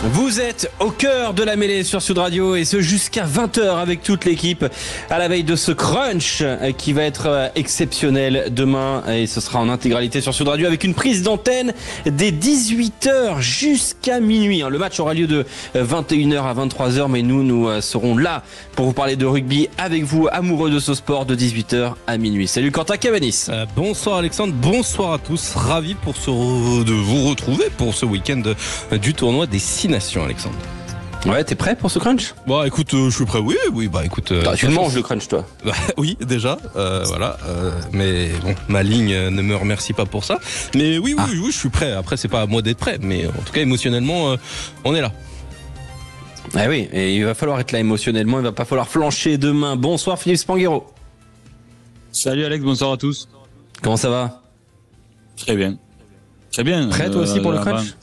Vous êtes au cœur de la mêlée sur Sud Radio et ce jusqu'à 20h avec toute l'équipe à la veille de ce crunch qui va être exceptionnel demain et ce sera en intégralité sur Sud Radio avec une prise d'antenne dès 18h jusqu'à minuit. Le match aura lieu de 21h à 23h mais nous serons là pour vous parler de rugby avec vous, amoureux de ce sport, de 18h à minuit. Salut Quentin Cabanis. Bonsoir Alexandre, bonsoir à tous. Ravi de vous retrouver pour ce week-end du tournoi des 6 nations, Alexandre. Ouais, t'es prêt pour ce crunch ? Bah écoute, je suis prêt, oui, bah écoute... tu le manges le crunch toi ? Oui, déjà, voilà, mais bon, ma ligne ne me remercie pas pour ça. Mais oui, je suis prêt. Après, c'est pas à moi d'être prêt, mais en tout cas, émotionnellement, on est là. Ah oui, et il va falloir être là émotionnellement, il va pas falloir flancher demain. Bonsoir Philippe Spanghero. Salut Alex, bonsoir à tous. Comment ça va ? Très bien. Très bien. Prêt toi aussi pour le crunch ?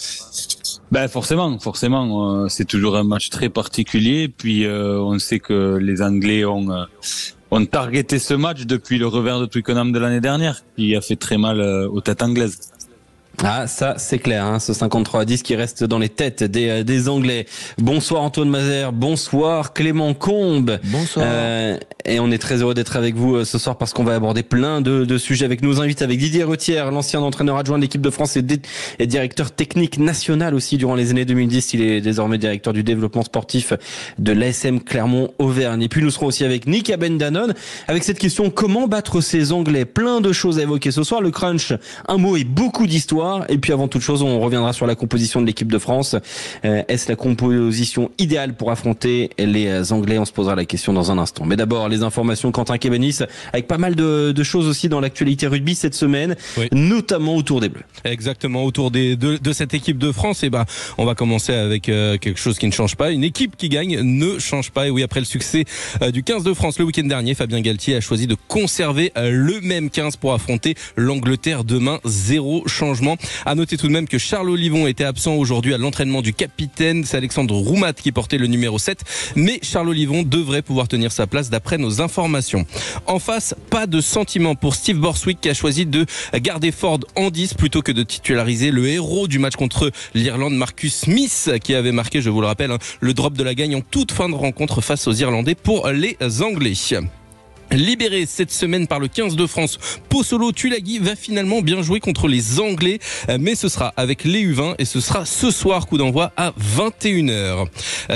Ben forcément, c'est toujours un match très particulier. Puis on sait que les Anglais ont targeté ce match depuis le revers de Twickenham de l'année dernière, qui a fait très mal aux têtes anglaises. Ah, ça c'est clair, hein, ce 53-10 qui reste dans les têtes des Anglais. Bonsoir Antoine Mazer, bonsoir Clément Combe. Bonsoir. Et on est très heureux d'être avec vous ce soir parce qu'on va aborder plein de sujets avec nos invités, avec Didier Retière, l'ancien entraîneur adjoint de l'équipe de France et directeur technique national aussi durant les années 2010. Il est désormais directeur du développement sportif de l'ASM Clermont-Auvergne. Et puis nous serons aussi avec Nick Abendanon avec cette question: comment battre ces Anglais? Plein de choses à évoquer ce soir. Le crunch, un mot et beaucoup d'histoire. Et puis avant toute chose, on reviendra sur la composition de l'équipe de France. Est-ce la composition idéale pour affronter les Anglais? On se posera la question dans un instant. Mais d'abord, les informations, Quentin Cabanis, avec pas mal de choses aussi dans l'actualité rugby cette semaine, oui, notamment autour des Bleus. Exactement, autour de cette équipe de France. Et on va commencer avec quelque chose qui ne change pas. Une équipe qui gagne ne change pas. Et oui, après le succès du 15 de France le week-end dernier, Fabien Galtier a choisi de conserver le même 15 pour affronter l'Angleterre demain. Zéro changement. À noter tout de même que Charles Olivon était absent aujourd'hui à l'entraînement du capitaine. C'est Alexandre Roumat qui portait le numéro 7. Mais Charles Olivon devrait pouvoir tenir sa place d'après nos informations. En face, pas de sentiment pour Steve Borswick qui a choisi de garder Ford en 10 plutôt que de titulariser le héros du match contre l'Irlande, Marcus Smith, qui avait marqué, je vous le rappelle, le drop de la gagne en toute fin de rencontre face aux Irlandais pour les Anglais. Libéré cette semaine par le 15 de France, Posolo Tulagi va finalement bien jouer contre les Anglais, mais ce sera avec les U20 et ce sera ce soir, coup d'envoi à 21h.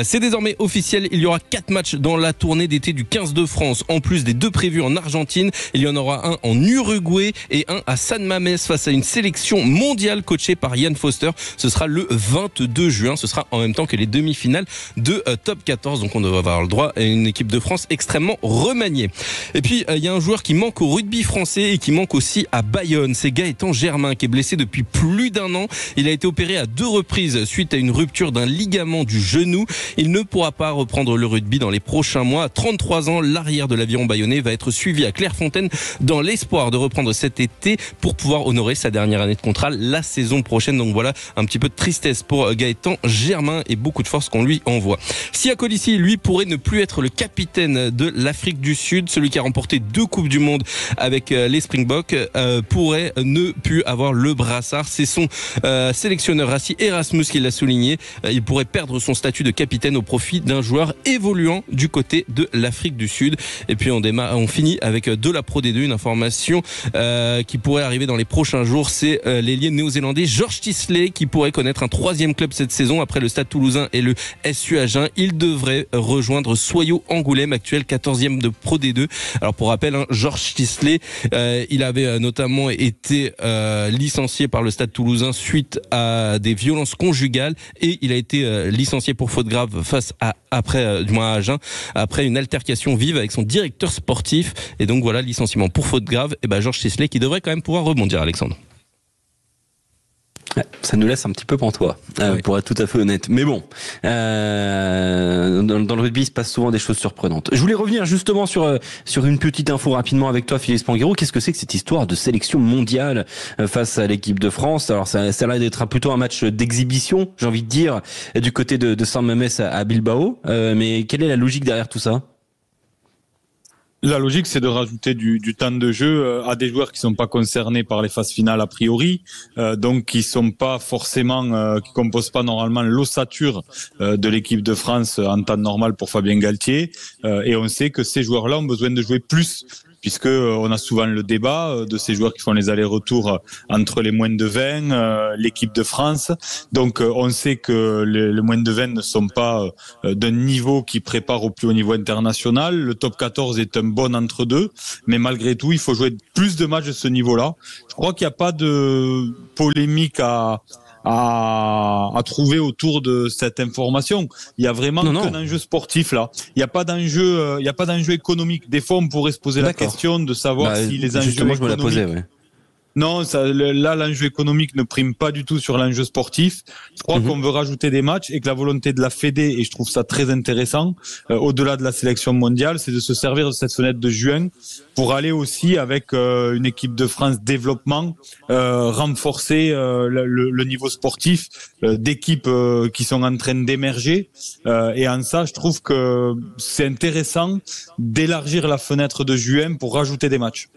C'est désormais officiel, il y aura 4 matchs dans la tournée d'été du 15 de France. En plus des 2 prévus en Argentine, il y en aura un en Uruguay et un à San Mamés face à une sélection mondiale coachée par Ian Foster. Ce sera le 22 juin, ce sera en même temps que les demi-finales de Top 14, donc on devrait avoir le droit à une équipe de France extrêmement remaniée. Et puis il y a un joueur qui manque au rugby français et qui manque aussi à Bayonne, c'est Gaëtan Germain qui est blessé depuis plus d'1 an. Il a été opéré à 2 reprises suite à une rupture d'un ligament du genou. Il ne pourra pas reprendre le rugby dans les prochains mois. À 33 ans, l'arrière de l'aviron bayonnais va être suivi à Clairefontaine dans l'espoir de reprendre cet été pour pouvoir honorer sa dernière année de contrat la saison prochaine. Donc voilà, un petit peu de tristesse pour Gaëtan Germain et beaucoup de force qu'on lui envoie. Sia Colissi, lui, pourrait ne plus être le capitaine de l'Afrique du Sud. Celui qui a remporté 2 Coupes du Monde avec les Springboks pourrait ne plus avoir le brassard. C'est son sélectionneur Rassi Erasmus qui l'a souligné. Il pourrait perdre son statut de capitaine au profit d'un joueur évoluant du côté de l'Afrique du Sud. Et puis on finit avec de la Pro D2, une information qui pourrait arriver dans les prochains jours. C'est l'ailier néo-zélandais George Tisley qui pourrait connaître un 3e club cette saison après le Stade Toulousain et le SU Agen. Il devrait rejoindre Soyo Angoulême, actuel 14e de Pro D2. Alors pour rappel, Georges Tisley, il avait notamment été licencié par le Stade Toulousain suite à des violences conjugales et il a été licencié pour faute grave après Agen, après une altercation vive avec son directeur sportif. Et donc voilà, licenciement pour faute grave. Et Georges Tisley qui devrait quand même pouvoir rebondir, Alexandre. Ça nous laisse un petit peu pantois, oui, pour être tout à fait honnête. Mais bon, dans le rugby, il se passe souvent des choses surprenantes. Je voulais revenir justement sur une petite info rapidement avec toi, Philippe Spanghero. Qu'est-ce que c'est que cette histoire de sélection mondiale face à l'équipe de France? Alors ça a l'air d'être plutôt un match d'exhibition, j'ai envie de dire, du côté de San Mamés à Bilbao. Mais quelle est la logique derrière tout ça? La logique, c'est de rajouter du temps de jeu à des joueurs qui sont pas concernés par les phases finales a priori, donc qui sont pas forcément, qui composent pas normalement l'ossature de l'équipe de France en temps normal pour Fabien Galtier. Et on sait que ces joueurs-là ont besoin de jouer plus, puisque on a souvent le débat de ces joueurs qui font les allers-retours entre les moins de 20, l'équipe de France. Donc on sait que les moins de 20 ne sont pas d'un niveau qui prépare au plus haut niveau international. Le top 14 est un bon entre-deux, mais malgré tout, il faut jouer plus de matchs de ce niveau-là. Je crois qu'il n'y a pas de polémique à trouver autour de cette information. Il y a vraiment qu'un enjeu sportif là. Il n'y a pas d'enjeu économique. Des fois, on pourrait se poser la question de savoir si les enjeux économiques... je me la posais, ouais. Non, là, l'enjeu économique ne prime pas du tout sur l'enjeu sportif. Je crois qu'on veut rajouter des matchs et que la volonté de la Fédé, et je trouve ça très intéressant, au-delà de la sélection mondiale, c'est de se servir de cette fenêtre de juin pour aller aussi avec une équipe de France développement, renforcer le niveau sportif d'équipes qui sont en train d'émerger. Et en ça, je trouve que c'est intéressant d'élargir la fenêtre de juin pour rajouter des matchs.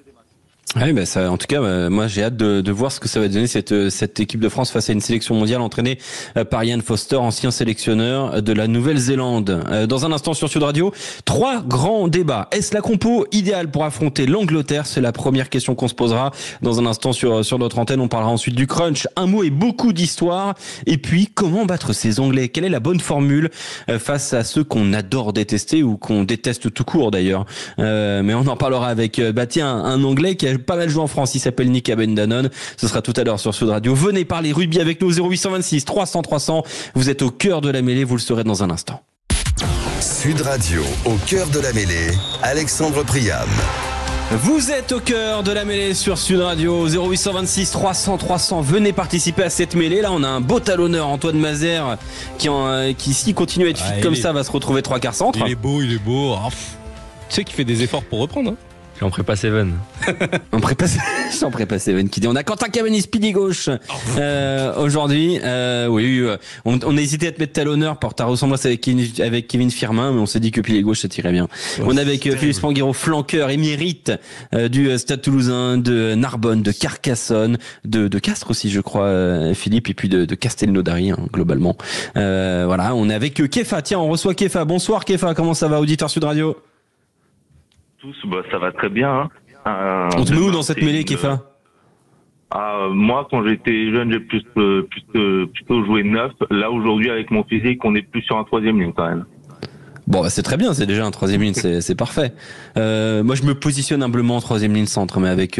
Oui, bah ça, en tout cas, moi j'ai hâte de voir ce que ça va donner cette équipe de France face à une sélection mondiale entraînée par Ian Foster, ancien sélectionneur de la Nouvelle-Zélande. Dans un instant sur Sud Radio, 3 grands débats. Est-ce la compo idéale pour affronter l'Angleterre? C'est la première question qu'on se posera dans un instant sur notre antenne. On parlera ensuite du crunch, un mot et beaucoup d'histoire. Et puis, comment battre ces Anglais? Quelle est la bonne formule face à ceux qu'on adore détester ou qu'on déteste tout court d'ailleurs? Mais on en parlera avec un Anglais qui a pas mal joué en France, il s'appelle Nick Abendanon. Ce sera tout à l'heure sur Sud Radio. Venez parler rugby avec nous, 0826 300 300. Vous êtes au cœur de la mêlée, vous le saurez dans un instant. Sud Radio, au cœur de la mêlée, Alexandre Priam. Vous êtes au cœur de la mêlée sur Sud Radio, 0826 300 300. Venez participer à cette mêlée. Là, on a un beau talonneur, Antoine Mazère, qui s'il continue à être fit comme ça, va se retrouver 3 quarts centre. Il est beau. Tu sais qu'il fait des efforts pour reprendre, hein. Je suis en prépa 7. En prépa 7 qui dit on a Quentin Cavani speedy gauche aujourd'hui. On a hésité à te mettre talonneur pour ta ressemblance avec Kevin Firmin, mais on s'est dit que pilier gauche ça tirait bien. On est avec Philippe Spanghero, flanqueur émérite du Stade Toulousain, de Narbonne, de Carcassonne, de Castres aussi je crois, Philippe, et puis de Castelnaudary globalement. Voilà, on est avec Kefa. Tiens, on reçoit Kefa. Bonsoir Kefa, comment ça va, auditeur Sud Radio? Ça va très bien. Hein. On te met où dans cette mêlée, Kefa? Moi, quand j'étais jeune, j'ai plutôt joué 9. Là, aujourd'hui, avec mon physique, on est plus sur un 3e ligne quand même. Bon, bah c'est très bien, c'est déjà un 3e ligne, c'est parfait. Moi, je me positionne humblement en 3e ligne centre, mais avec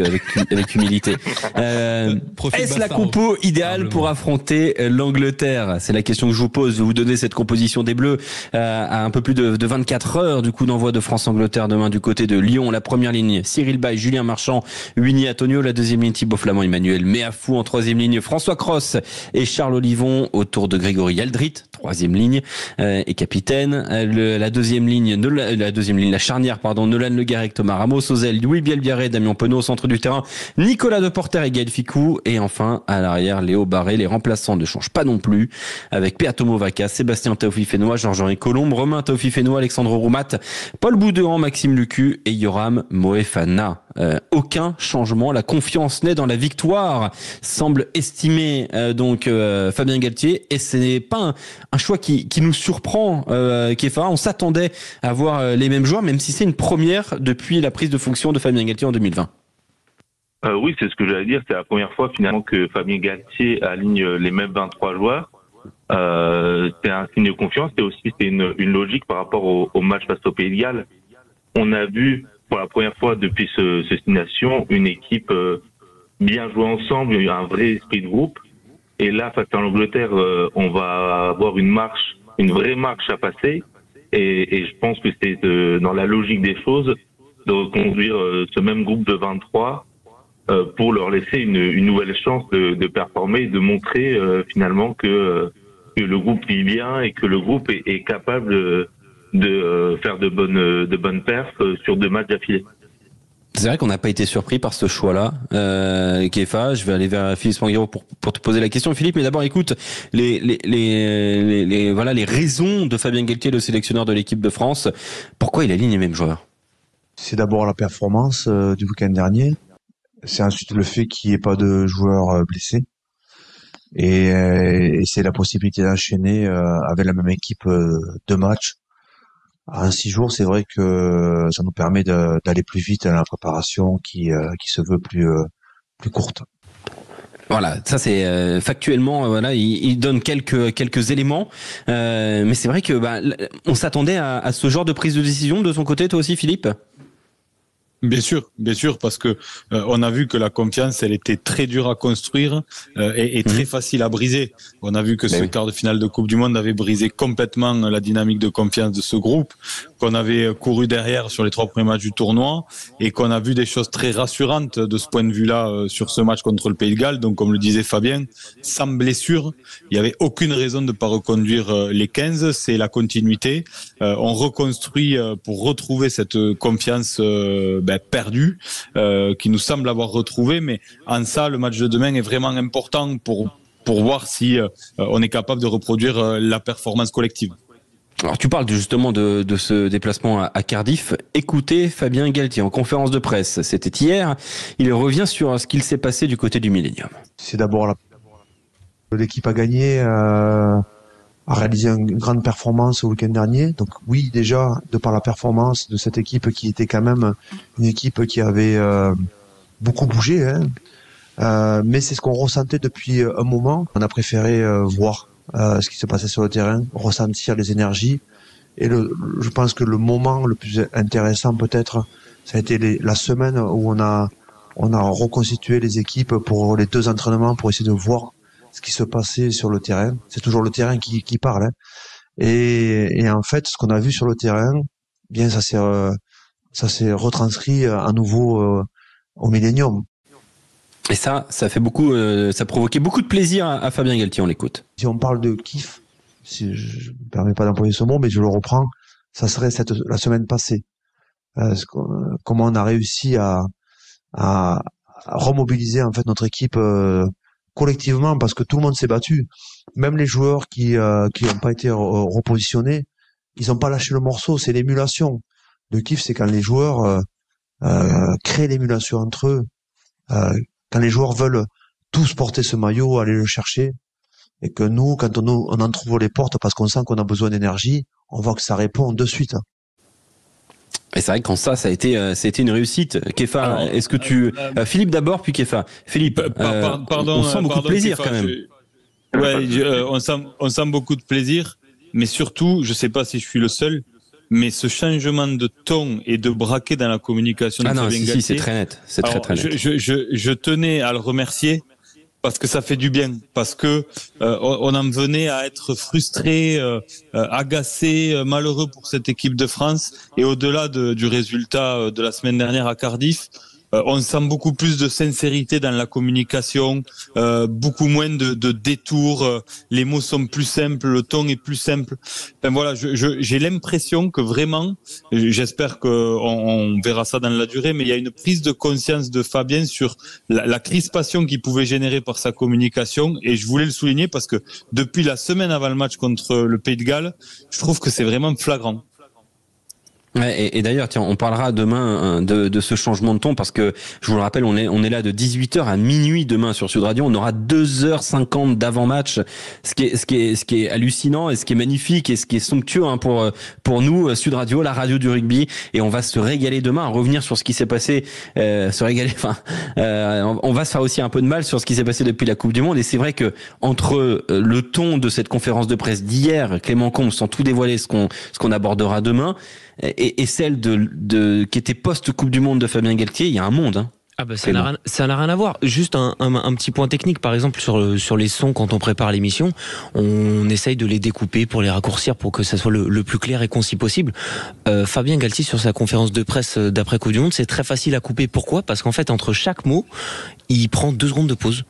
humilité. Est-ce la compo idéale pour affronter l'Angleterre? C'est la question que je vous pose. Je vais vous donner cette composition des Bleus à un peu plus de 24 heures du coup d'envoi de France-Angleterre demain du côté de Lyon. La première ligne, Cyril Bay, Julien Marchand, Winnie Antonio. La deuxième ligne, Thibaut Flamand, Emmanuel Méafou. En 3e ligne, François Cross et Charles Olivon autour de Grégory Aldrit. 3e ligne et capitaine. La deuxième ligne, la charnière, Nolan Le Garec, Thomas Ramos, Ozel, Louis Bielbiaré, Damien Penaud au centre du terrain, Nicolas Deporter et Gaël Ficou, et enfin à l'arrière Léo Barré. Les remplaçants ne changent pas non plus, avec Peato Movaca, Sébastien Taofi-Fénois, Georges-Henri Colombe, Romain Taofi-Fénois, Alexandre Roumat, Paul Boudouan, Maxime Lucu et Yoram Moefana. Aucun changement, la confiance naît dans la victoire, semble estimer Fabien Galtier, et ce n'est pas un choix qui nous surprend, Kefa. On s'attendait à voir les mêmes joueurs, même si c'est une première depuis la prise de fonction de Fabien Galtier en 2020. Oui, c'est ce que j'allais dire. C'est la première fois finalement que Fabien Galtier aligne les mêmes 23 joueurs. C'est un signe de confiance et aussi c'est une logique par rapport au match face au Pays de Galles. On a vu pour la première fois depuis cette nation une équipe bien jouer ensemble, il y a eu un vrai esprit de groupe. Et là, face à l'Angleterre, on va avoir une vraie marche à passer. Et je pense que c'est dans la logique des choses de reconduire ce même groupe de 23 pour leur laisser une nouvelle chance de performer et de montrer finalement que le groupe vit bien et que le groupe est capable de faire de bonnes perfs sur 2 matchs d'affilée. C'est vrai qu'on n'a pas été surpris par ce choix-là, Kefa. Je vais aller vers Philippe Spanghero pour te poser la question, Philippe. Mais d'abord, écoute les raisons de Fabien Galtier, le sélectionneur de l'équipe de France. Pourquoi il aligne les mêmes joueurs? C'est d'abord la performance du week-end dernier. C'est ensuite le fait qu'il n'y ait pas de joueurs blessés. Et c'est la possibilité d'enchaîner avec la même équipe 2 matchs. En 6 jours, c'est vrai que ça nous permet d'aller plus vite dans la préparation qui se veut plus courte. Voilà, ça c'est factuellement, voilà, il donne quelques éléments, mais c'est vrai que on s'attendait à ce genre de prise de décision de son côté, toi aussi, Philippe. Bien sûr, parce que on a vu que la confiance, elle était très dure à construire et très facile à briser. On a vu que ce quart de finale de Coupe du Monde avait brisé complètement la dynamique de confiance de ce groupe, qu'on avait couru derrière sur les 3 premiers matchs du tournoi et qu'on a vu des choses très rassurantes de ce point de vue-là sur ce match contre le Pays de Galles. Donc, comme le disait Fabien, sans blessure, il n'y avait aucune raison de ne pas reconduire les 15. C'est la continuité. On reconstruit pour retrouver cette confiance perdue qui nous semble avoir retrouvée. Mais en ça, le match de demain est vraiment important pour voir si on est capable de reproduire la performance collective. Alors tu parles justement de ce déplacement à Cardiff. Écoutez Fabien Galtier en conférence de presse, c'était hier. Il revient sur ce qu'il s'est passé du côté du Millennium. C'est d'abord l'équipe a gagné, a réalisé une grande performance au week-end dernier. Donc oui, déjà, de par la performance de cette équipe qui était quand même une équipe qui avait beaucoup bougé, mais c'est ce qu'on ressentait depuis un moment. On a préféré voir ce qui se passait sur le terrain, ressentir les énergies. Et je pense que le moment le plus intéressant peut-être, ça a été la semaine où on a reconstitué les équipes pour les 2 entraînements pour essayer de voir ce qui se passait sur le terrain. C'est toujours le terrain qui parle. Et en fait, ce qu'on a vu sur le terrain, bien ça s'est retranscrit à nouveau au Millennium. Et ça fait beaucoup, ça provoquait beaucoup de plaisir à Fabien Galtier, on l'écoute. Si on parle de kiff, si je me permets pas d'employer ce mot, mais je le reprends, ça serait la semaine passée. Comment on a réussi à remobiliser en fait notre équipe collectivement, parce que tout le monde s'est battu. Même les joueurs qui n'ont pas été repositionnés, ils n'ont pas lâché le morceau. C'est l'émulation. Le kiff, c'est quand les joueurs créent l'émulation entre eux. Quand les joueurs veulent tous porter ce maillot, aller le chercher, et que nous, quand on en trouve les portes parce qu'on sent qu'on a besoin d'énergie, on voit que ça répond de suite. Et c'est vrai qu'en ça a été une réussite. Kefa, est-ce que tu... Philippe d'abord, puis Kefa. Philippe, on sent beaucoup de plaisir Kefa, quand même. On sent beaucoup de plaisir, mais surtout, je sais pas si je suis le seul, mais ce changement de ton et de braquet dans la communication de Fabien Galtier, c'est très net. C'est très net. Je tenais à le remercier parce que ça fait du bien, parce que on en venait à être frustré, agacé, malheureux pour cette équipe de France, et au-delà du résultat de la semaine dernière à Cardiff, on sent beaucoup plus de sincérité dans la communication, beaucoup moins de détours, les mots sont plus simples, le ton est plus simple. Enfin voilà, j'ai l'impression que vraiment, j'espère qu'on verra ça dans la durée, mais il y a une prise de conscience de Fabien sur la crispation qu'il pouvait générer par sa communication, et je voulais le souligner parce que depuis la semaine avant le match contre le Pays de Galles, je trouve que c'est vraiment flagrant. Ouais, et d'ailleurs, tiens, on parlera demain de ce changement de ton, parce que je vous le rappelle, on est là de 18h à minuit demain sur Sud Radio. On aura 2h50 d'avant-match, ce qui est hallucinant et ce qui est magnifique et ce qui est somptueux pour nous, Sud Radio, la radio du rugby. Et on va se régaler demain à revenir sur ce qui s'est passé, on va se faire aussi un peu de mal sur ce qui s'est passé depuis la Coupe du Monde. Et c'est vrai que entre le ton de cette conférence de presse d'hier, Clément Combes, sans tout dévoiler ce qu'on abordera demain, et celle qui était post-Coupe du Monde de Fabien Galtier, il y a un monde. Hein. Ah bah ça n'a rien à voir. Juste un petit point technique, par exemple sur les sons quand on prépare l'émission, on essaye de les découper pour les raccourcir pour que ça soit le plus clair et concis possible. Fabien Galtier sur sa conférence de presse d'après Coupe du Monde, c'est très facile à couper. Pourquoi ? Parce qu'en fait entre chaque mot, il prend 2 secondes de pause.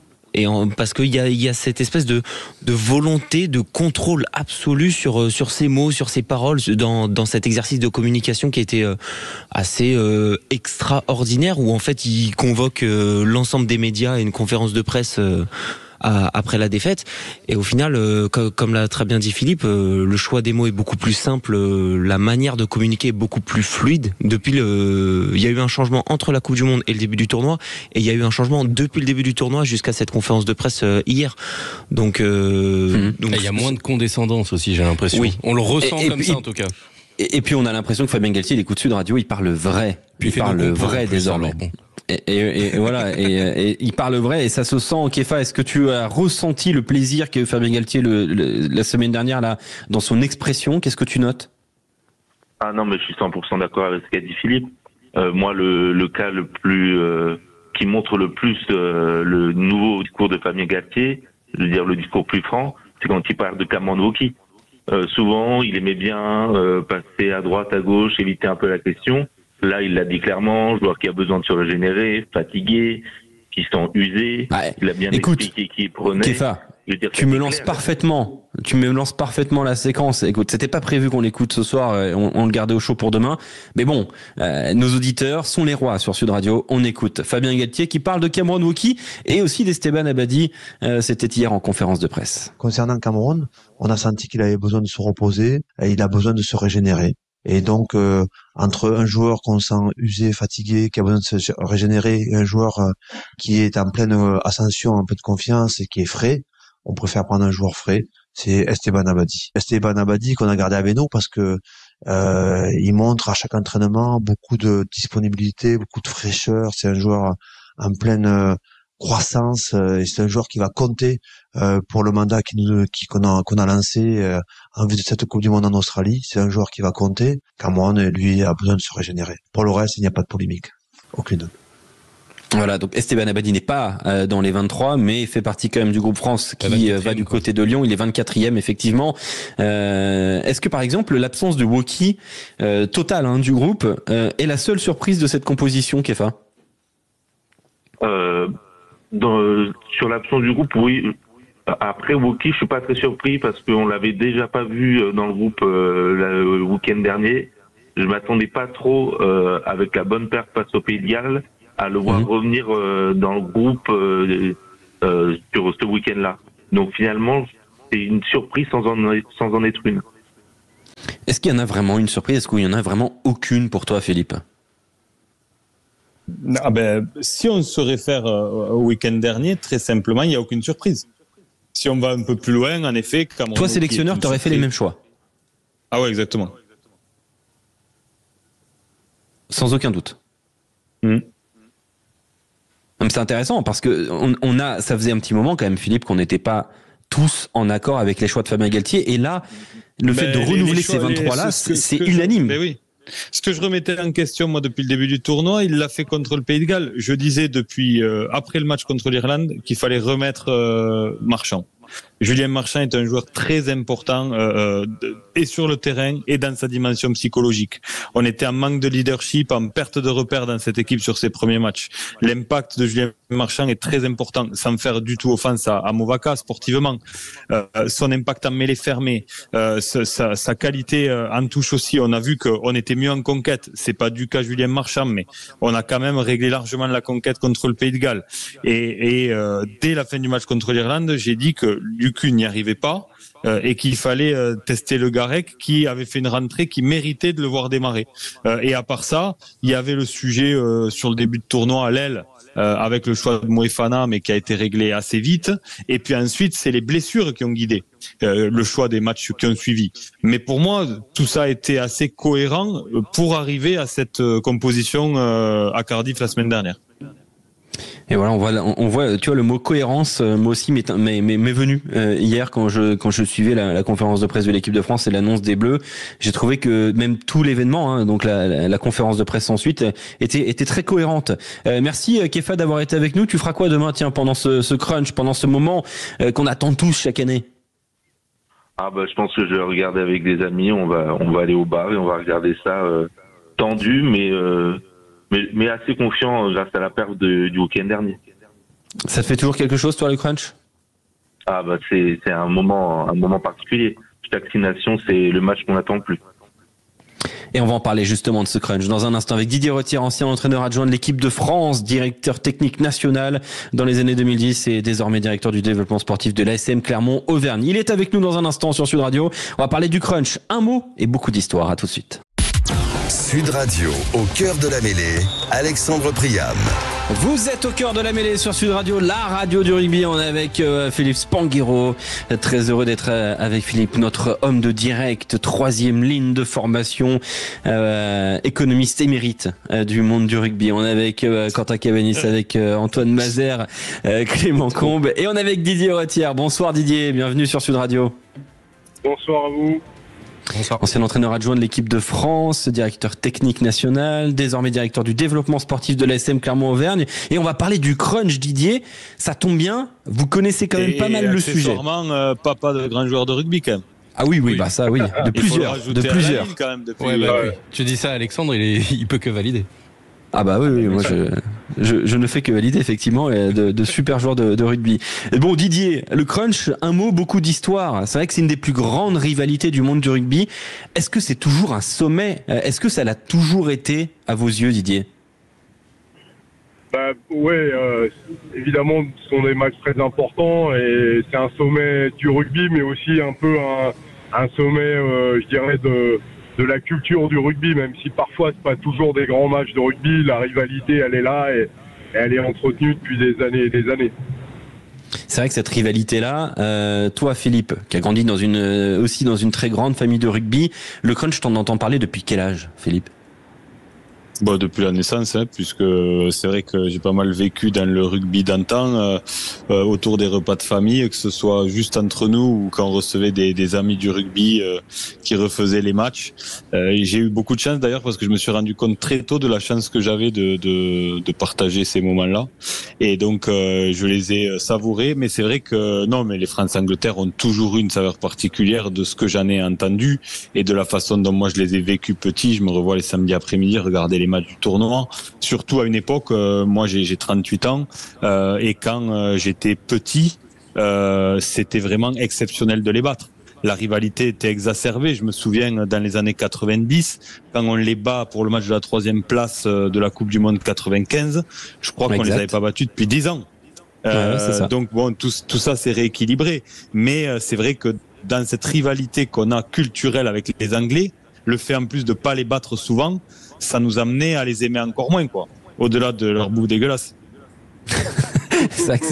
Parce qu'il y a cette espèce de volonté de contrôle absolu sur ces mots, sur ces paroles, dans cet exercice de communication qui était assez extraordinaire, où en fait il convoque l'ensemble des médias à une conférence de presse après la défaite. Et au final, comme l'a très bien dit Philippe, le choix des mots est beaucoup plus simple, la manière de communiquer est beaucoup plus fluide. Il y a eu un changement entre la Coupe du Monde et le début du tournoi, et il y a eu un changement depuis le début du tournoi jusqu'à cette conférence de presse hier. Donc il y a moins de condescendance aussi, j'ai l'impression. Oui. On le ressent ça en tout cas. Et puis on a l'impression que Fabien Galtier, il écoute Sud Radio, il parle vrai. Puis il parle le vrai désormais. Bon. Et voilà, et il parle vrai et ça se sent. Kefa, est-ce que tu as ressenti le plaisir qu'a eu Fabien Galtier la semaine dernière là dans son expression? Qu'est-ce que tu notes? Ah non, mais je suis 100% d'accord avec ce qu'a dit Philippe. Moi, le cas le plus qui montre le plus le nouveau discours de Fabien Galtier, je veux dire le discours plus franc, c'est quand il parle de Cameron Wauquiez. Souvent, il aimait bien passer à droite, à gauche, éviter un peu la question. Là, il l'a dit clairement, joueur qui a besoin de se régénérer, fatigué, qui sont usés. Il a bien expliqué qui prenait. Kefa, tu me lances parfaitement. Tu me lances parfaitement la séquence. Écoute, c'était pas prévu qu'on l'écoute ce soir. On le gardait au chaud pour demain. Mais bon, nos auditeurs sont les rois sur Sud Radio. On écoute Fabien Galtier qui parle de Cameron Wauquiez et aussi d'Esteban Abadi. C'était hier en conférence de presse. Concernant Cameron, on a senti qu'il avait besoin de se reposer et il a besoin de se régénérer. Et donc, entre un joueur qu'on sent usé, fatigué, qui a besoin de se régénérer, et un joueur qui est en pleine ascension, un peu de confiance et qui est frais, on préfère prendre un joueur frais. C'est Esteban Abadi. Esteban Abadi qu'on a gardé avec nous parce que il montre à chaque entraînement beaucoup de disponibilité, beaucoup de fraîcheur. C'est un joueur en pleine croissance et c'est un joueur qui va compter pour le mandat qu'on a lancé en vue de cette Coupe du Monde en Australie. C'est un joueur qui va compter. Cameron, lui, a besoin de se régénérer. Pour le reste, il n'y a pas de polémique. Aucune. Voilà, donc Esteban Abadi n'est pas dans les 23, mais il fait partie quand même du groupe France qui va du côté de Lyon. Il est 24e, effectivement. Est-ce que, par exemple, l'absence de Wauquiez totale du groupe est la seule surprise de cette composition, Kefa? Sur l'absence du groupe, oui. Après Wauquiez, je suis pas très surpris parce qu'on l'avait déjà pas vu dans le groupe le week-end dernier. Je m'attendais pas trop avec la bonne perte face au Pays de Galles à le voir revenir dans le groupe sur ce week-end-là. Donc finalement, c'est une surprise sans en être une. Est-ce qu'il y en a vraiment une surprise? Est-ce qu'il y en a vraiment aucune pour toi, Philippe? Si on se réfère au week-end dernier, très simplement, il n'y a aucune surprise. Si on va un peu plus loin, en effet... Toi, sélectionneur, tu aurais fait les mêmes choix? Ah ouais, exactement. Sans aucun doute. C'est intéressant parce que ça faisait un petit moment quand même, Philippe, qu'on n'était pas tous en accord avec les choix de Fabien Galtier. Et là, le fait de renouveler ces 23-là, c'est unanime. Oui. Ce que je remettais en question, moi, depuis le début du tournoi, il l'a fait contre le Pays de Galles. Je disais depuis après le match contre l'Irlande qu'il fallait remettre Marchand. Julien Marchand est un joueur très important et sur le terrain et dans sa dimension psychologique. On était en manque de leadership, en perte de repères dans cette équipe sur ses premiers matchs. L'impact de Julien Marchand est très important, sans faire du tout offense à Movaca sportivement. Son impact en mêlée fermée, sa qualité en touche aussi. On a vu qu'on était mieux en conquête. C'est pas du cas Julien Marchand, mais on a quand même réglé largement la conquête contre le Pays de Galles. Et dès la fin du match contre l'Irlande, j'ai dit que Lucu n'y arrivait pas et qu'il fallait tester le Garec qui avait fait une rentrée qui méritait de le voir démarrer. Et à part ça, il y avait le sujet sur le début de tournoi à l'aile avec le choix de Moefana mais qui a été réglé assez vite. Et puis ensuite, c'est les blessures qui ont guidé le choix des matchs qui ont suivi. Mais pour moi, tout ça a été assez cohérent pour arriver à cette composition à Cardiff la semaine dernière. Et voilà, on voit, tu vois, le mot cohérence, moi aussi, m'est venu hier quand je suivais la conférence de presse de l'équipe de France et l'annonce des Bleus. J'ai trouvé que même tout l'événement, donc la conférence de presse ensuite, était très cohérente. Merci Kefa d'avoir été avec nous. Tu feras quoi demain, tiens, pendant ce crunch, pendant ce moment qu'on attend tous chaque année? Je pense que je vais regarder avec des amis. On va aller au bar et on va regarder ça tendu, mais assez confiant grâce à la perte du week-end dernier. Ça te fait toujours quelque chose, toi, le crunch? C'est un moment particulier. Chaque nation, c'est le match qu'on attend le plus. Et on va en parler justement de ce crunch dans un instant avec Didier Retière, ancien entraîneur adjoint de l'équipe de France, directeur technique national dans les années 2010 et désormais directeur du développement sportif de l'ASM Clermont-Auvergne. Il est avec nous dans un instant sur Sud Radio. On va parler du crunch. Un mot et beaucoup d'histoire. À tout de suite. Sud Radio, au cœur de la mêlée, Alexandre Priam. Vous êtes au cœur de la mêlée sur Sud Radio, la radio du rugby. On est avec Philippe Spanghero. Très heureux d'être avec Philippe, notre homme de direct, 3e ligne de formation, économiste émérite du monde du rugby. On est avec Quentin Cavanis, avec Antoine Mazer, Clément Combe, et on est avec Didier Retière. Bonsoir Didier, bienvenue sur Sud Radio. Bonsoir à vous. Bonsoir. Ancien entraîneur adjoint de l'équipe de France, directeur technique national, désormais directeur du développement sportif de l'ASM Clermont-Auvergne. Et on va parler du crunch, Didier. Ça tombe bien, vous connaissez quand même pas mal le sujet. Accessoirement, papa de grand joueur de rugby quand même. Ah oui, bah ça, oui, de plusieurs. Quand même, depuis, Oui. Tu dis ça à Alexandre, il peut que valider. Ah bah oui, moi je ne fais que valider effectivement de super joueurs de rugby. Et bon Didier, le crunch, un mot, beaucoup d'histoire. C'est vrai que c'est une des plus grandes rivalités du monde du rugby. Est-ce que c'est toujours un sommet ? Est-ce que ça l'a toujours été à vos yeux, Didier ? Évidemment, ce sont des matchs très importants et c'est un sommet du rugby, mais aussi un peu un sommet, je dirais, de la culture du rugby, même si parfois c'est pas toujours des grands matchs de rugby, la rivalité elle est là et elle est entretenue depuis des années et des années. C'est vrai que cette rivalité-là, toi Philippe, qui a grandi aussi dans une très grande famille de rugby, le crunch, t'en entends parler depuis quel âge, Philippe ? Depuis la naissance, puisque c'est vrai que j'ai pas mal vécu dans le rugby d'antan, autour des repas de famille, que ce soit juste entre nous ou quand on recevait des amis du rugby qui refaisaient les matchs. J'ai eu beaucoup de chance d'ailleurs parce que je me suis rendu compte très tôt de la chance que j'avais de partager ces moments-là. Et donc je les ai savourés. Mais c'est vrai que mais les France-Angleterre ont toujours eu une saveur particulière de ce que j'en ai entendu et de la façon dont moi je les ai vécus petits. Je me revois les samedis après-midi regarder les matchs du tournoi, surtout à une époque, moi j'ai 38 ans, et quand j'étais petit, c'était vraiment exceptionnel de les battre. La rivalité était exacerbée. Je me souviens dans les années 90, quand on les bat pour le match de la 3e place de la Coupe du Monde 95, je crois qu'on les avait pas battus depuis 10 ans. C'est ça. Donc tout ça s'est rééquilibré. Mais c'est vrai que dans cette rivalité qu'on a culturelle avec les Anglais, le fait en plus de pas les battre souvent, ça nous amenait à les aimer encore moins, quoi. Au-delà de leur bouffe dégueulasse. C'est vrai que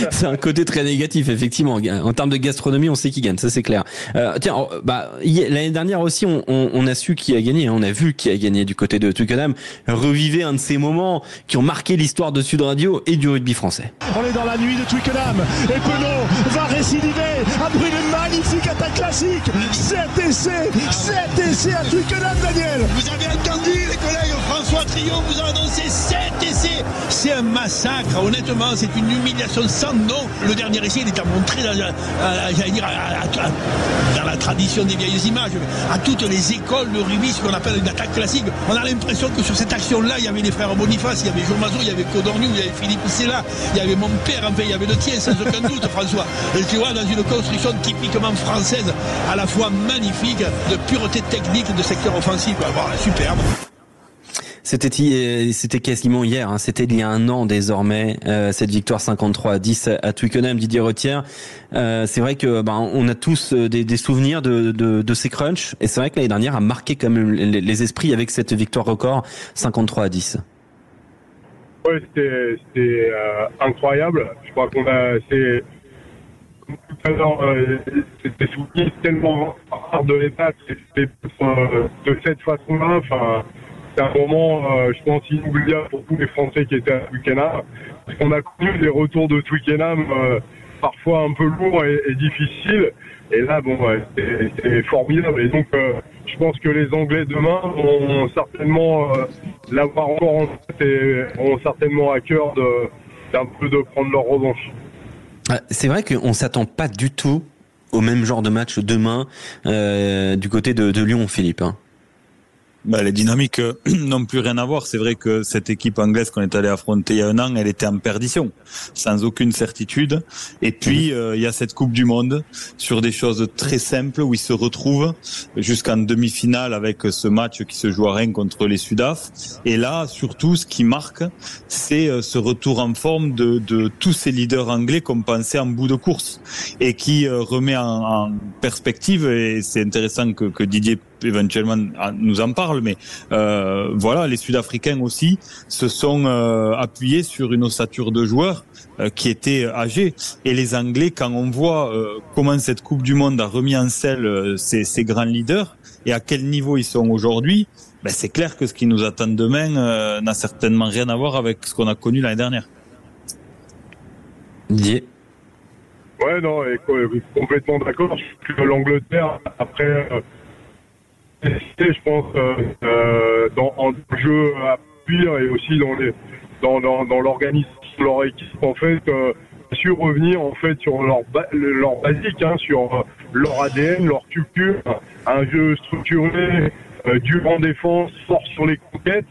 c'est un côté très négatif, effectivement. En termes de gastronomie, on sait qui gagne, ça c'est clair. L'année dernière aussi, on a su qui a gagné, on a vu qui a gagné du côté de Twickenham. Revivez un de ces moments qui ont marqué l'histoire de Sud Radio et du rugby français. On est dans la nuit de Twickenham et Penaud va récidiver après une magnifique attaque classique. 7 essais à Twickenham, Daniel. Vous avez entendu les collègues, François Trio vous a annoncé 7 essais. C'est un massacre, honnêtement. C'est une humiliation sans nom. Le dernier essai, il est à montrer dans la tradition des vieilles images, à toutes les écoles de rugby, ce qu'on appelle une attaque classique. On a l'impression que sur cette action-là, il y avait les frères Boniface, il y avait Jean Mazot, il y avait Codorniou, il y avait Philippe Sella, il y avait mon père, enfin, il y avait le tien, sans aucun doute, François. Et tu vois, dans une construction typiquement française, à la fois magnifique, de pureté technique, de secteur offensif. Voilà, superbe. C'était quasiment hier, c'était il y a un an désormais, cette victoire 53-10 à Twickenham, Didier Retière. C'est vrai que on a tous des souvenirs de ces crunchs, et c'est vrai que l'année dernière a marqué quand même les esprits avec cette victoire record 53-10. Oui, c'était incroyable. Je crois qu'on a c'était souvenu tellement rare de les battre, c'était de cette façon-là. Enfin, c'est un moment, je pense, inoubliable pour tous les Français qui étaient à Twickenham. Parce qu'on a connu des retours de Twickenham parfois un peu lourds et difficiles. Et là, c'est formidable. Et donc, je pense que les Anglais demain vont certainement l'avoir encore en tête et auront certainement à cœur d'un peu de prendre leur revanche. C'est vrai qu'on s'attend pas du tout au même genre de match demain du côté de Lyon, Philippe. Les dynamiques n'ont plus rien à voir. C'est vrai que cette équipe anglaise qu'on est allé affronter il y a un an, elle était en perdition, sans aucune certitude. Et puis, il y a cette Coupe du Monde sur des choses très simples où ils se retrouvent jusqu'en demi-finale avec ce match qui se joue à Rennes contre les Sudaf. Et là, surtout, ce qui marque, c'est ce retour en forme de tous ces leaders anglais qu'on pensait en bout de course et qui remet en perspective, et c'est intéressant que Didier éventuellement nous en parle, mais voilà, les Sud-Africains aussi se sont appuyés sur une ossature de joueurs qui était âgée. Et les Anglais, quand on voit comment cette Coupe du Monde a remis en selle ces grands leaders et à quel niveau ils sont aujourd'hui, c'est clair que ce qui nous attend demain n'a certainement rien à voir avec ce qu'on a connu l'année dernière. Didier. Ouais, non, complètement d'accord. Que l'Angleterre, après, je pense, en jeu à pire et aussi dans l'organisation de leur équipe, en fait, su revenir en fait sur leur basique, sur leur ADN, leur culture, un jeu structuré, dur en défense, fort sur les conquêtes.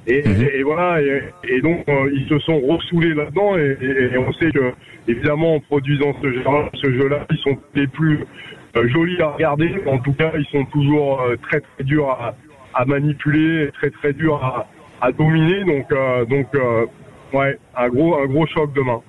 Et voilà, et donc ils se sont ressoulés là-dedans et on sait que évidemment en produisant ce jeu-là, ils sont les plus jolis à regarder. En tout cas, ils sont toujours très très durs à manipuler, et très très durs à dominer. Donc ouais, un gros choc demain.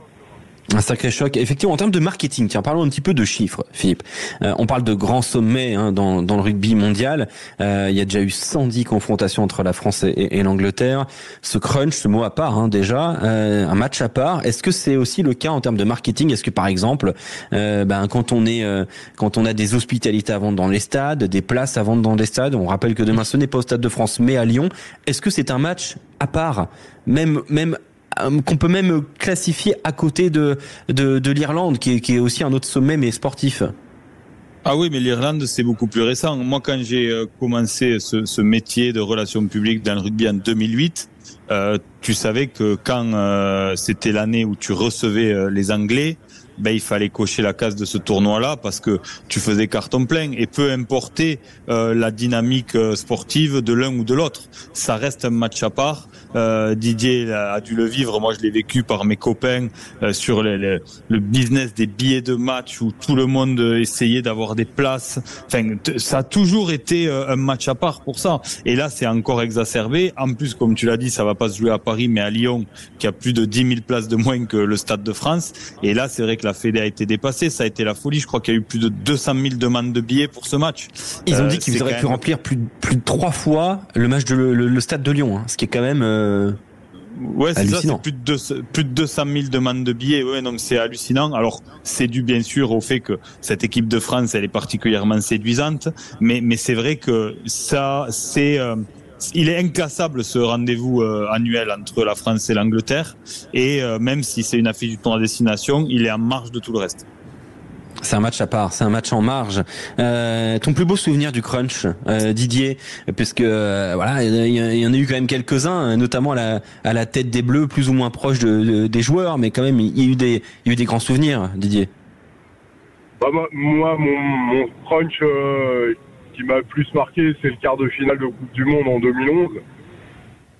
Un sacré choc. Effectivement, en termes de marketing, tiens, parlons un petit peu de chiffres, Philippe. On parle de grands sommets dans le rugby mondial. Il y a déjà eu 110 confrontations entre la France et l'Angleterre. Ce crunch, ce mot à part, déjà, un match à part. Est-ce que c'est aussi le cas en termes de marketing? Est-ce que par exemple, quand on a des hospitalités à vendre dans les stades, des places à vendre dans les stades, on rappelle que demain ce n'est pas au Stade de France mais à Lyon. Est-ce que c'est un match à part, même qu'on peut même classifier à côté de l'Irlande, qui est aussi un autre sommet mais sportif? Ah oui, mais l'Irlande, c'est beaucoup plus récent. Moi, quand j'ai commencé ce métier de relations publiques dans le rugby en 2008, tu savais que quand c'était l'année où tu recevais les Anglais, il fallait cocher la case de ce tournoi-là parce que tu faisais carton plein. Et peu importait la dynamique sportive de l'un ou de l'autre, ça reste un match à part. Didier a dû le vivre, moi je l'ai vécu par mes copains sur le business des billets de match où tout le monde essayait d'avoir des places. Enfin, ça a toujours été un match à part pour ça. Et là, c'est encore exacerbé. En plus, comme tu l'as dit, ça va pas se jouer à Paris, mais à Lyon, qui a plus de 10 000 places de moins que le Stade de France. Et là, c'est vrai que la Fédé a été dépassée. Ça a été la folie. Je crois qu'il y a eu plus de 200 000 demandes de billets pour ce match. Ils ont dit qu'ils auraient pu remplir plus de 3 fois le match le Stade de Lyon, ce qui est quand même ouais, c'est hallucinant. ça, c'est plus de 200 000 demandes de billets. Ouais, donc c'est hallucinant. Alors, c'est dû bien sûr au fait que cette équipe de France, elle est particulièrement séduisante, mais c'est vrai que ça, il est inclassable ce rendez-vous annuel entre la France et l'Angleterre, et même si c'est une affiche du tournoi à destination, il est en marge de tout le reste. C'est un match à part, c'est un match en marge. Ton plus beau souvenir du crunch, Didier, puisque voilà, il y en a eu quand même quelques-uns, notamment à la tête des Bleus, plus ou moins proche des joueurs, mais quand même il y a eu des grands souvenirs, Didier. Moi, mon crunch qui m'a le plus marqué, c'est le quart de finale de Coupe du Monde en 2011.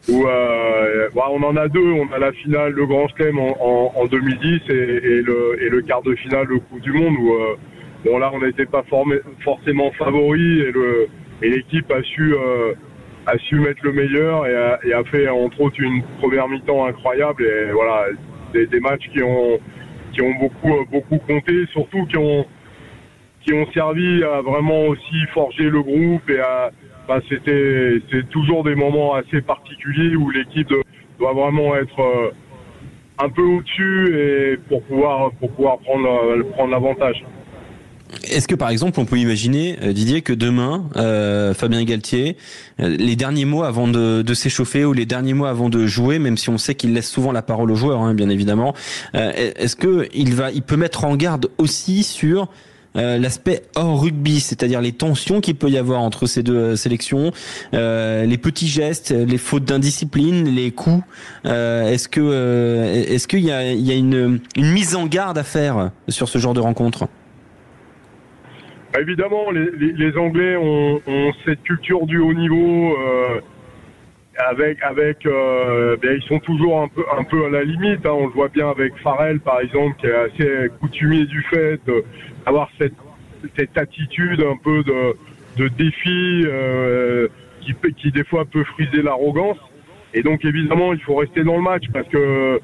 Où on en a deux, on a la finale, le Grand Chelem en 2010 et le quart de finale de Coupe du Monde où là on n'était pas forcément favori et l'équipe a su mettre le meilleur et a fait entre autres une première mi-temps incroyable et voilà des matchs qui ont beaucoup compté, surtout qui ont servi à vraiment aussi forger le groupe et c'est toujours des moments assez particuliers où l'équipe doit vraiment être un peu au-dessus et pour pouvoir prendre l'avantage. Est-ce que par exemple on peut imaginer, Didier, que demain Fabien Galtier, les derniers mots avant de s'échauffer ou les derniers mots avant de jouer, même si on sait qu'il laisse souvent la parole aux joueurs, bien évidemment, est-ce que il peut mettre en garde aussi sur l'aspect hors rugby, c'est-à-dire les tensions qu'il peut y avoir entre ces deux sélections, les petits gestes, les fautes d'indiscipline, les coups. Est-ce qu'il y a une mise en garde à faire sur ce genre de rencontre? Évidemment, les Anglais ont cette culture du haut niveau. Ils sont toujours un peu à la limite. On le voit bien avec Farrell, par exemple, qui est assez coutumier du fait d'avoir cette attitude un peu de défi qui des fois peut friser l'arrogance. Et donc évidemment, il faut rester dans le match parce que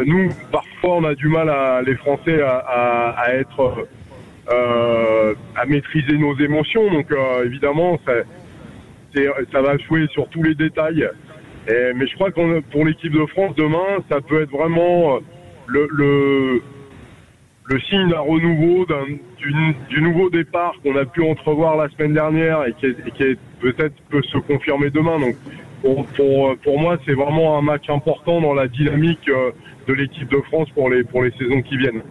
nous, parfois, on a du mal les Français à maîtriser nos émotions. Donc évidemment, ça va jouer sur tous les détails. Mais je crois que pour l'équipe de France demain, ça peut être vraiment le signe d'un renouveau, du nouveau départ qu'on a pu entrevoir la semaine dernière et qui peut-être peut se confirmer demain. Donc pour moi, c'est vraiment un match important dans la dynamique de l'équipe de France pour les saisons qui viennent.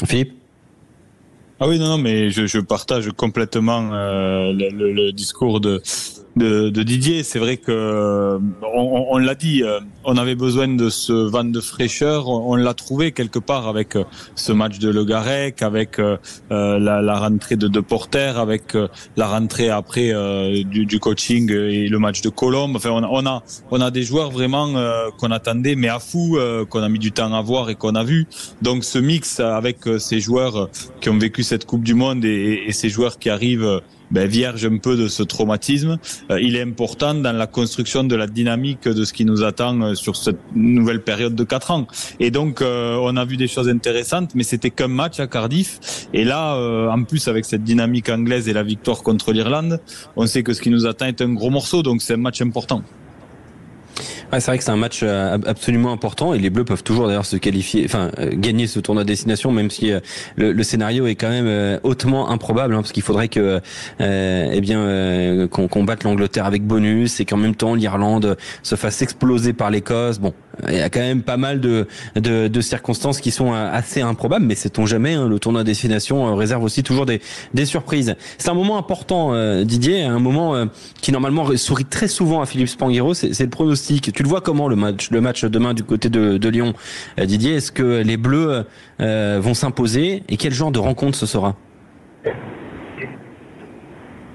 Philippe ? Ah oui, non, mais je partage complètement le discours de Didier. C'est vrai que on l'a dit, on avait besoin de ce vent de fraîcheur. On l'a trouvé quelque part avec ce match de Le Garec, avec la rentrée de Porter, avec la rentrée après du coaching et le match de Colombe. Enfin, on a des joueurs vraiment qu'on attendait, mais à fou, qu'on a mis du temps à voir et qu'on a vu. Donc ce mix avec ces joueurs qui ont vécu cette Coupe du Monde et ces joueurs qui arrivent vierge un peu de ce traumatisme, il est important dans la construction de la dynamique de ce qui nous attend sur cette nouvelle période de 4 ans. Et donc on a vu des choses intéressantes, mais c'était qu'un match à Cardiff. Et là, en plus avec cette dynamique anglaise et la victoire contre l'Irlande, on sait que ce qui nous attend est un gros morceau, donc c'est un match important. Ouais, c'est vrai que c'est un match absolument important et les Bleus peuvent toujours d'ailleurs se qualifier, gagner ce tournoi de destination, même si le scénario est quand même hautement improbable, parce qu'il faudrait que qu'on batte l'Angleterre avec bonus et qu'en même temps l'Irlande se fasse exploser par l'Écosse. Bon, il y a quand même pas mal de circonstances qui sont assez improbables, mais sait-on jamais, le tournoi de destination réserve aussi toujours des surprises. C'est un moment important, Didier, un moment qui normalement sourit très souvent à Philippe Spanghero, c'est le pronostic. Tu le vois comment le match demain du côté de Lyon, Didier? Est-ce que les Bleus vont s'imposer et quel genre de rencontre ce sera?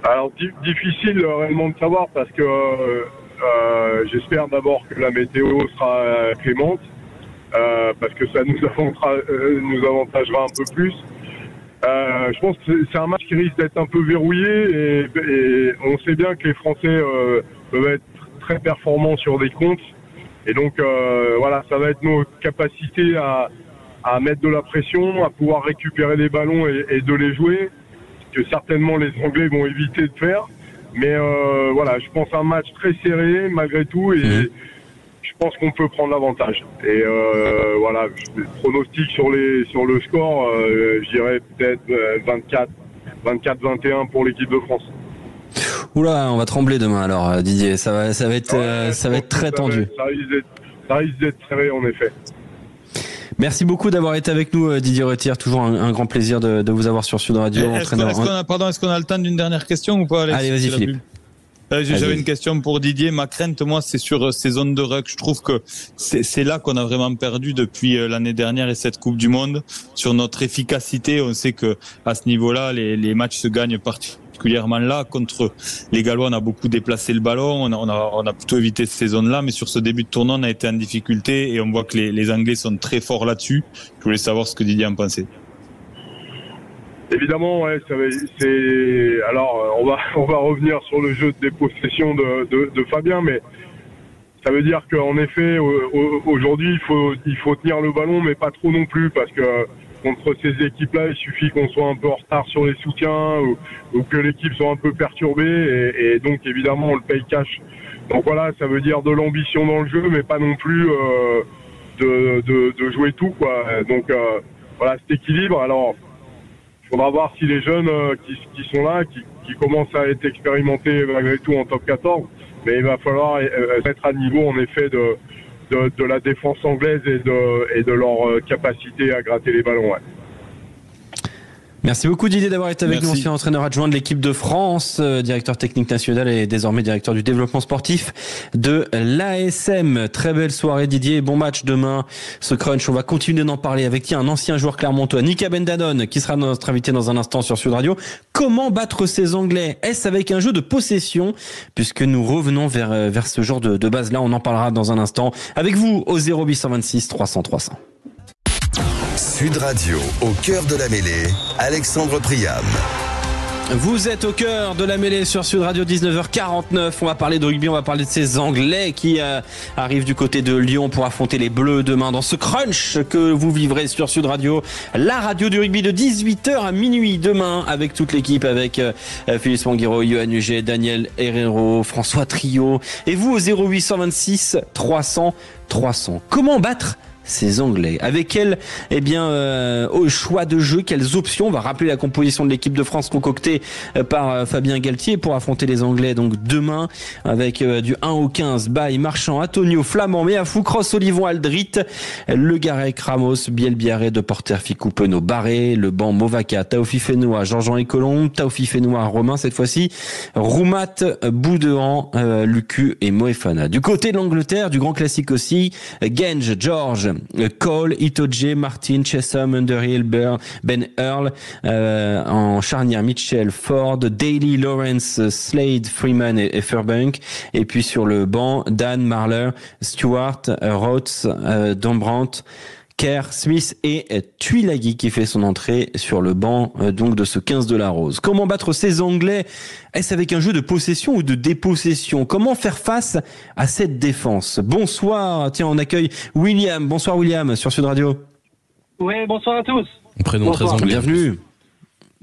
Alors difficile réellement de savoir parce que j'espère d'abord que la météo sera clémente parce que ça nous avantagera un peu plus. Je pense que c'est un match qui risque d'être un peu verrouillé et on sait bien que les Français peuvent être très performants sur des comptes et donc ça va être nos capacités à mettre de la pression, à pouvoir récupérer les ballons et de les jouer, que certainement les Anglais vont éviter de faire, mais je pense à un match très serré malgré tout et je pense qu'on peut prendre l'avantage et je pronostique sur le score, je dirais peut-être 24-21 pour l'équipe de France. Oula, on va trembler demain alors, Didier. Ça va être très tendu. Ça risque d'être serré en effet. Merci beaucoup d'avoir été avec nous, Didier Retière. Toujours un grand plaisir de vous avoir sur Sud Radio. Est-ce qu'on a le temps d'une dernière question ou pas, Alex? Allez, vas-y, Philippe. J'avais une question pour Didier. Ma crainte, moi, c'est sur ces zones de ruck. Je trouve que c'est là qu'on a vraiment perdu depuis l'année dernière et cette Coupe du Monde. Sur notre efficacité, on sait que à ce niveau-là, les matchs se gagnent particulièrement là. Contre les Gallois, on a beaucoup déplacé le ballon. On a plutôt évité ces zones-là. Mais sur ce début de tournoi, on a été en difficulté et on voit que les Anglais sont très forts là-dessus. Je voulais savoir ce que Didier en pensait. Évidemment, alors on va revenir sur le jeu des possessions de Fabien, mais ça veut dire qu'en effet aujourd'hui il faut tenir le ballon, mais pas trop non plus, parce que contre ces équipes-là, il suffit qu'on soit un peu en retard sur les soutiens ou que l'équipe soit un peu perturbée et donc évidemment on le paye cash. Donc voilà, ça veut dire de l'ambition dans le jeu, mais pas non plus de jouer tout, quoi. Donc cet équilibre. Alors il faudra voir si les jeunes qui sont là, qui commencent à être expérimentés malgré tout en top 14, mais il va falloir être à niveau en effet de la défense anglaise et de leur capacité à gratter les ballons. Ouais. Merci beaucoup Didier d'avoir été avec nous, ancien entraîneur adjoint de l'équipe de France, directeur technique national et désormais directeur du développement sportif de l'ASM. Très belle soirée Didier, bon match demain. Ce crunch, on va continuer d'en parler avec un ancien joueur clermontois, Nika Bendanon, qui sera notre invité dans un instant sur Sud Radio. Comment battre ces Anglais? Est-ce avec un jeu de possession? Puisque nous revenons vers ce genre de base-là, on en parlera dans un instant avec vous au 0826 300 300. Sud Radio, au cœur de la mêlée, Alexandre Priam. Vous êtes au cœur de la mêlée sur Sud Radio, 19h49. On va parler de rugby, on va parler de ces Anglais qui arrivent du côté de Lyon pour affronter les Bleus demain dans ce crunch que vous vivrez sur Sud Radio. La radio du rugby de 18h à minuit demain avec toute l'équipe, avec Philippe Manguiro, Yoann Huget, Daniel Herrero, François Trio et vous au 0826 300 300. Comment battre ces Anglais? Avec quel, au choix de jeu, quelles options? On va rappeler la composition de l'équipe de France concoctée par Fabien Galtier pour affronter les Anglais donc demain avec du 1 au 15, Baye, Marchand, Antonio, Flamand, Meafou, Cross, Olivon, Aldrit, Le Garec, Ramos, Biel Biarré, De Porter, Ficou, Penaud, Barré, le banc, Movaca, Taofi Fenoua, Georges-Jean et Colombe, Taofi Fenoua, Romain cette fois-ci, Roumat, Boudouan, Lucu et Moefana. Du côté de l'Angleterre, du grand classique aussi, Genge, George, Cole, Itoje, Martin, Chesham, Underhill, Ben Earl, en charnière Mitchell, Ford, Daly, Lawrence, Slade, Freeman et Furbank. Et puis sur le banc, Dan, Marler, Stewart, Rhodes, Dombrandt, Kerr, Smith et Tuilagi qui fait son entrée sur le banc donc de ce 15 de la Rose. Comment battre ces Anglais? Est-ce avec un jeu de possession ou de dépossession? Comment faire face à cette défense? Bonsoir, tiens, on accueille William. Bonsoir William sur Sud Radio. Oui, bonsoir à tous. Un prénom très anglais. Bienvenue.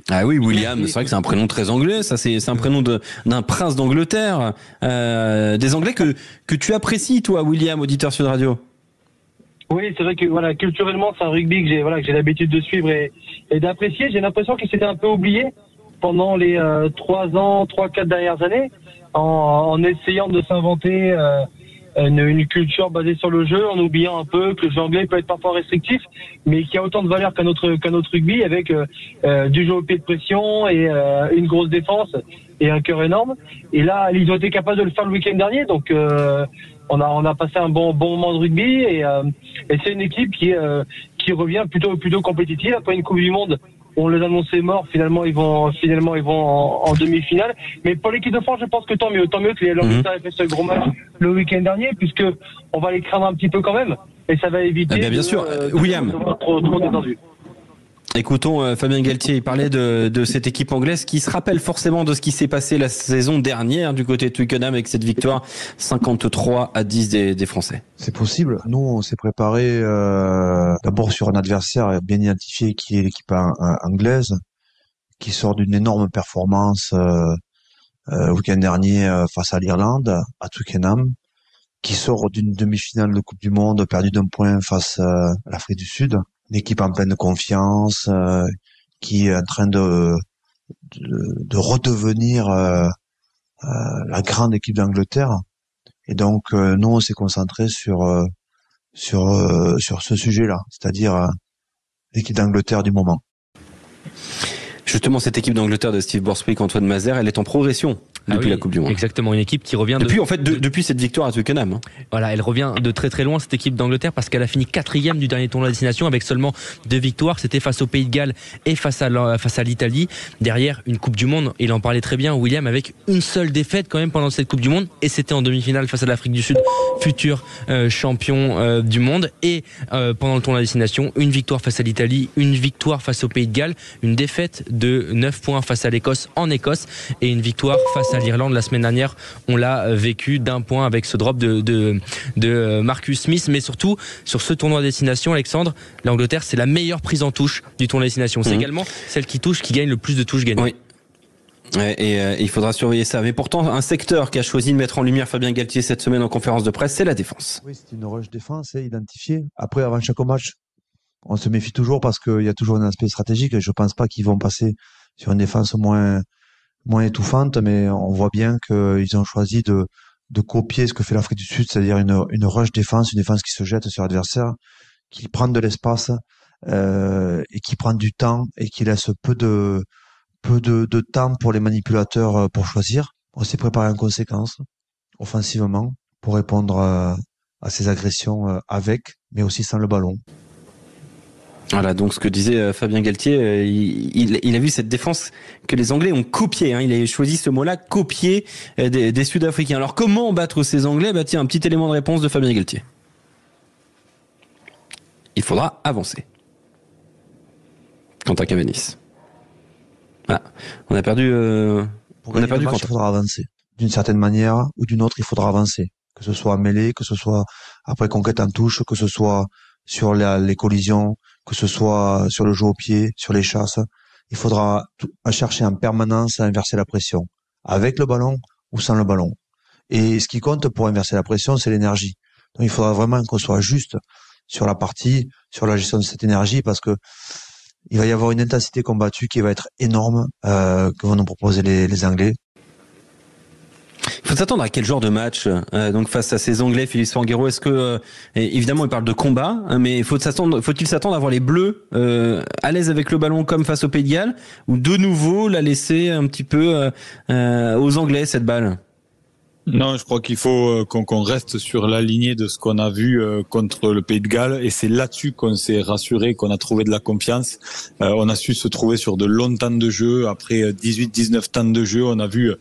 Ah oui, William, c'est vrai que c'est un prénom très anglais. Ça, c'est un prénom d'un prince d'Angleterre. Des Anglais que tu apprécies, toi, William, auditeur Sud Radio. Oui, c'est vrai que voilà, culturellement, c'est un rugby que j'ai l'habitude de suivre et d'apprécier. J'ai l'impression qu'il s'était un peu oublié pendant les 3-4 dernières années, en essayant de s'inventer une culture basée sur le jeu, en oubliant un peu que le jeu anglais peut être parfois restrictif, mais qui a autant de valeur qu'un autre rugby, avec du jeu au pied de pression et une grosse défense et un cœur énorme. Et là, ils ont été capables de le faire le week-end dernier, donc on a passé un bon moment de rugby et c'est une équipe qui revient plutôt compétitive après une Coupe du Monde. On les annonçait morts, finalement ils vont en demi-finale. Mais pour l'équipe de France, je pense que tant mieux que les Anglais aient fait ce gros match le week-end dernier, puisque on va les craindre un petit peu quand même, et ça va éviter bien sûr, William. Trop détendu. Écoutons Fabien Galtier, il parlait de cette équipe anglaise qui se rappelle forcément de ce qui s'est passé la saison dernière du côté de Twickenham avec cette victoire 53-10 des Français. C'est possible. Nous, on s'est préparé d'abord sur un adversaire bien identifié qui est l'équipe anglaise, qui sort d'une énorme performance le week-end dernier face à l'Irlande, à Twickenham, qui sort d'une demi-finale de Coupe du Monde perdue d'un point face à l'Afrique du Sud. Une équipe en pleine confiance, qui est en train de redevenir la grande équipe d'Angleterre. Et donc nous on s'est concentré sur ce sujet-là, c'est-à-dire l'équipe d'Angleterre du moment. Justement, cette équipe d'Angleterre de Steve Borthwick, Antoine Mazer, elle est en progression depuis la Coupe du Monde. Exactement, une équipe qui revient depuis cette victoire à Twickenham. Hein. Voilà, elle revient de très très loin, cette équipe d'Angleterre, parce qu'elle a fini 4e du dernier tournoi de destination avec seulement 2 victoires. C'était face au Pays de Galles et face à l'Italie. Derrière, une Coupe du Monde, il en parlait très bien, William, avec une seule défaite quand même pendant cette Coupe du Monde, et c'était en demi-finale face à l'Afrique du Sud, futur champion du monde. Et pendant le tournoi de destination, une victoire face à l'Italie, une victoire face au Pays de Galles, une défaite de 9 points face à l'Écosse en Écosse, et une victoire face à l'Irlande la semaine dernière. On l'a vécu d'un point avec ce drop de Marcus Smith. Mais surtout, sur ce tournoi de destination, Alexandre, l'Angleterre, c'est la meilleure prise en touche du tournoi de destination. C'est également celle qui gagne le plus de touches gagnées. Oui. Et il faudra surveiller ça. Mais pourtant, un secteur qui a choisi de mettre en lumière Fabien Galtier cette semaine en conférence de presse, c'est la défense. Oui, c'est une rush défense, identifiée. Après, avant chaque match, on se méfie toujours parce qu'il y a toujours un aspect stratégique. Je pense pas qu'ils vont passer sur une défense moins étouffante, mais on voit bien qu'ils ont choisi de copier ce que fait l'Afrique du Sud, c'est-à-dire une rush défense, une défense qui se jette sur l'adversaire, qui prend de l'espace et qui prend du temps et qui laisse peu de temps pour les manipulateurs pour choisir. On s'est préparé en conséquence, offensivement, pour répondre à ces agressions avec, mais aussi sans le ballon. Voilà, donc ce que disait Fabien Galtier, il a vu cette défense que les Anglais ont copiée. Il a choisi ce mot-là, copier des Sud-Africains. Alors comment battre ces Anglais ? Tiens, un petit élément de réponse de Fabien Galtier. Il faudra avancer. Quentin Cavanis. Voilà, on a perdu. Pour gagner le match, il faudra avancer. D'une certaine manière ou d'une autre, il faudra avancer. Que ce soit mêlée, que ce soit après conquête en touche, que ce soit sur les collisions, que ce soit sur le jeu au pied, sur les chasses. Il faudra chercher en permanence à inverser la pression, avec le ballon ou sans le ballon. Et ce qui compte pour inverser la pression, c'est l'énergie. Donc il faudra vraiment qu'on soit juste sur la partie, sur la gestion de cette énergie, parce que il va y avoir une intensité combattue qui va être énorme, que vont nous proposer les Anglais. Il faut s'attendre à quel genre de match donc face à ces Anglais, Philippe Spanghero? Est-ce que évidemment il parle de combat, mais faut-il s'attendre à voir les Bleus à l'aise avec le ballon comme face au Pays de Galles, ou de nouveau la laisser un petit peu aux Anglais cette balle? Non, je crois qu'il faut qu'on reste sur la lignée de ce qu'on a vu contre le Pays de Galles, et c'est là-dessus qu'on s'est rassuré, qu'on a trouvé de la confiance. On a su se trouver sur de longs temps de jeu. Après 18-19 temps de jeu, on a vu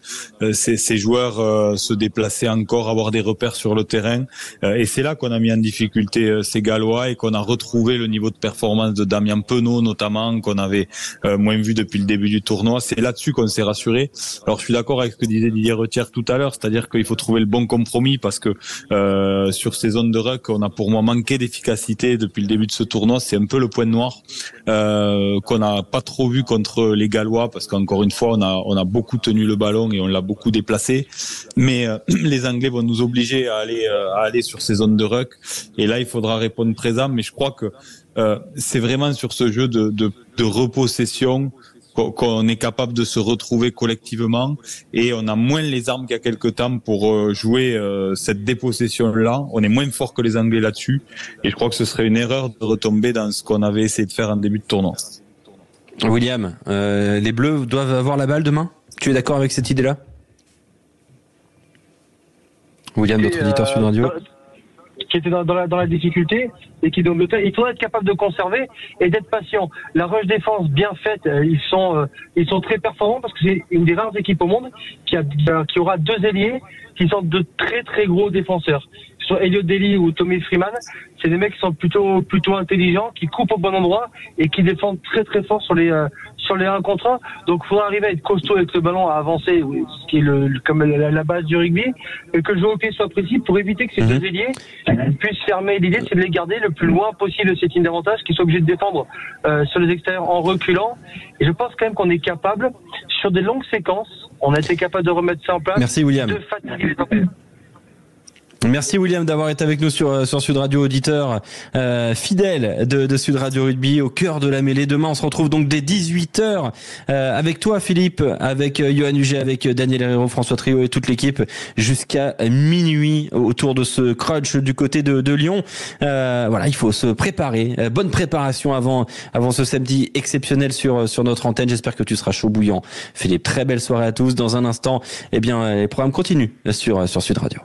ces joueurs se déplacer encore, avoir des repères sur le terrain, et c'est là qu'on a mis en difficulté ces Gallois, et qu'on a retrouvé le niveau de performance de Damien Penaud notamment, qu'on avait moins vu depuis le début du tournoi. C'est là-dessus qu'on s'est rassuré. Alors je suis d'accord avec ce que disait Didier Retière tout à l'heure, c'est-à-dire qu'il faut trouver le bon compromis, parce que sur ces zones de ruck, on a pour moi manqué d'efficacité depuis le début de ce tournoi. C'est un peu le point noir qu'on n'a pas trop vu contre les Gallois, parce qu'encore une fois, on a beaucoup tenu le ballon et on l'a beaucoup déplacé. Mais les Anglais vont nous obliger à aller sur ces zones de ruck, et là, il faudra répondre présent. Mais je crois que c'est vraiment sur ce jeu de repossession qu'on est capable de se retrouver collectivement, et on a moins les armes qu'il y a quelques temps pour jouer cette dépossession-là. On est moins fort que les Anglais là-dessus, et je crois que ce serait une erreur de retomber dans ce qu'on avait essayé de faire en début de tournoi. William, les Bleus doivent avoir la balle demain ? Tu es d'accord avec cette idée-là ? William, notre éditeur sur radio. Qui était dans la difficulté, et qui donc il faudrait être capable de conserver et d'être patient. La rush défense bien faite, ils sont très performants, parce que c'est une des rares équipes au monde qui aura deux ailiers qui sont de très très gros défenseurs. Que ce soit Elliot Daly ou Tommy Freeman, c'est des mecs qui sont plutôt intelligents, qui coupent au bon endroit et qui défendent très très fort sur les 1 contre 1. Donc il faudra arriver à être costaud avec le ballon, à avancer, ce qui est comme la base du rugby, et que le jeu au pied soit précis pour éviter que ces deux ailiers puissent fermer. L'idée, c'est de les garder le plus loin possible de cette ligne d'avantage, qu'ils soient obligés de défendre sur les extérieurs en reculant. Et je pense quand même qu'on est capable, sur des longues séquences, on a été capable de remettre ça en place. Merci William. De fatiguer les Anglais. Merci William d'avoir été avec nous sur Sud Radio, auditeur fidèle de Sud Radio Rugby, au cœur de la mêlée. Demain, on se retrouve donc dès 18h avec toi Philippe, avec Johan Huget, avec Daniel Herrero, François Trio et toute l'équipe, jusqu'à minuit autour de ce crunch du côté de Lyon. Voilà, il faut se préparer. Bonne préparation avant ce samedi exceptionnel sur notre antenne. J'espère que tu seras chaud bouillant, Philippe. Très belle soirée à tous. Dans un instant, les programmes continuent sur Sud Radio.